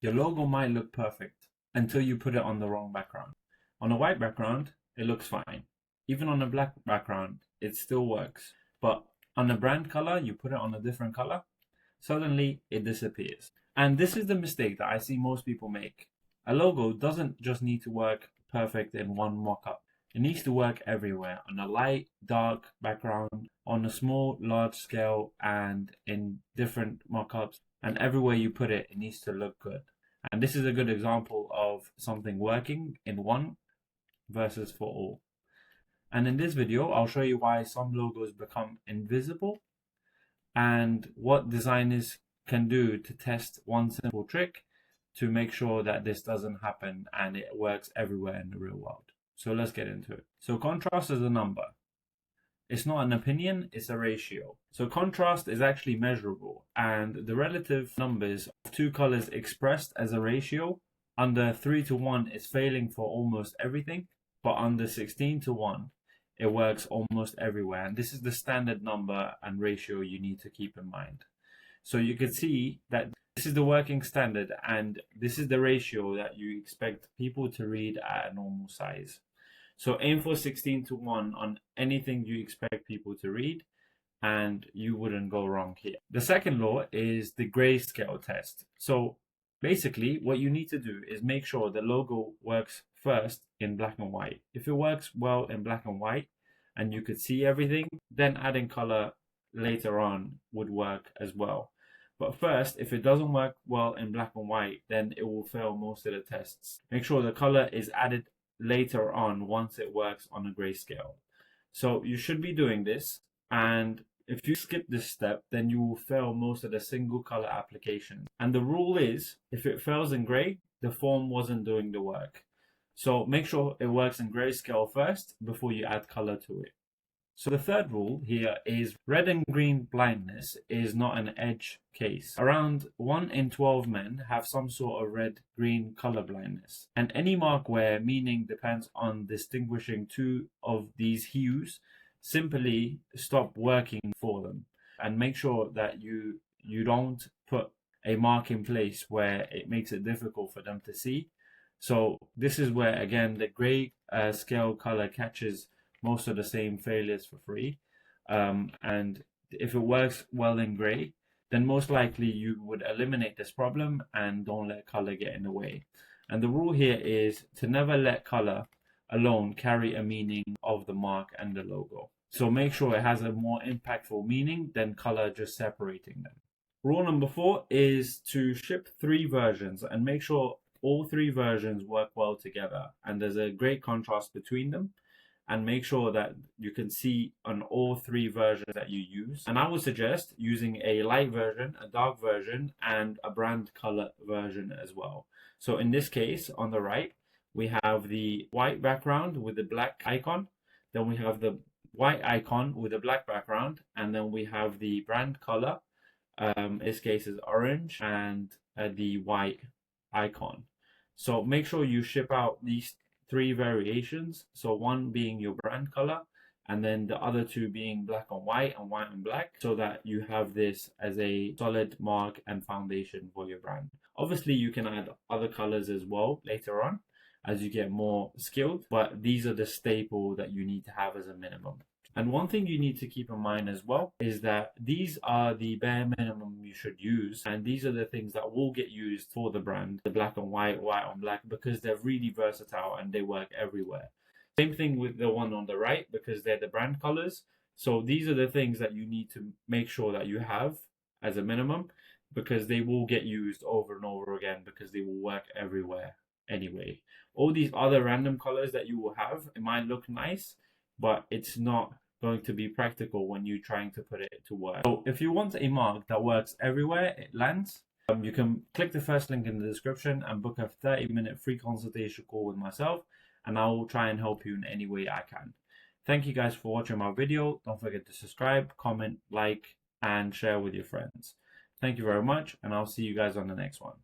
Your logo might look perfect until you put it on the wrong background. On a white background, it looks fine. Even on a black background, it still works. But on a brand color, you put it on a different color, suddenly it disappears. And this is the mistake that I see most people make. A logo doesn't just need to work perfect in one mock-up. It needs to work everywhere, on a light, dark background, on a small, large scale, and in different mock-ups. And everywhere you put it, it needs to look good. And this is a good example of something working in one versus for all. And in this video, I'll show you why some logos become invisible and what designers can do to test one simple trick to make sure that this doesn't happen and it works everywhere in the real world. So let's get into it. So contrast is a number. It's not an opinion, it's a ratio. So contrast is actually measurable, and the relative numbers of two colors expressed as a ratio under 3:1 is failing for almost everything, but under 16:1 it works almost everywhere. And this is the standard number and ratio you need to keep in mind. So you can see that this is the working standard, and this is the ratio that you expect people to read at a normal size. So aim for 16:1 on anything you expect people to read, and you wouldn't go wrong here. The second law is the grayscale test. So basically what you need to do is make sure the logo works first in black and white. If it works well in black and white and you could see everything, then adding color later on would work as well. But first, if it doesn't work well in black and white, then it will fail most of the tests. Make sure the color is added later on once it works on a grayscale. So you should be doing this, and if you skip this step, then you will fail most of the single color applications. And the rule is, if it fails in gray, the form wasn't doing the work. So make sure it works in grayscale first before you add color to it. So the third rule here is red and green blindness is not an edge case. Around 1 in 12 men have some sort of red-green color blindness. And any mark where meaning depends on distinguishing two of these hues simply stop working for them. And make sure that you don't put a mark in place where it makes it difficult for them to see. So this is where, again, the gray scale color catches most of the same failures for free. And if it works well in gray, then most likely you would eliminate this problem and don't let color get in the way. And the rule here is to never let color alone carry a meaning of the mark and the logo. So make sure it has a more impactful meaning than color just separating them. Rule number 4 is to ship 3 versions and make sure all 3 versions work well together and there's a great contrast between them. And make sure that you can see on all 3 versions that you use. And I would suggest using a light version, a dark version, and a brand color version as well. So in this case, on the right, we have the white background with the black icon. Then we have the white icon with a black background. And then we have the brand color. In this case is orange, and the white icon. So make sure you ship out these 3 variations, so one being your brand color and then the other 2 being black and white and black, so that you have this as a solid mark and foundation for your brand. Obviously you can add other colors as well later on as you get more skilled, but these are the staple that you need to have as a minimum. And one thing you need to keep in mind as well is that these are the bare minimum you should use, and these are the things that will get used for the brand, the black and white, white on black, because they're really versatile and they work everywhere. Same thing with the one on the right, because they're the brand colors. So these are the things that you need to make sure that you have as a minimum, because they will get used over and over again, because they will work everywhere anyway. All these other random colors that you will have, it might look nice, but it's not going to be practical when you're trying to put it to work. So if you want a mark that works everywhere, it lands, you can click the first link in the description and book a 30-minute free consultation call with myself, and I will try and help you in any way I can. Thank you guys for watching my video. Don't forget to subscribe, comment, like, and share with your friends. Thank you very much, and I'll see you guys on the next one.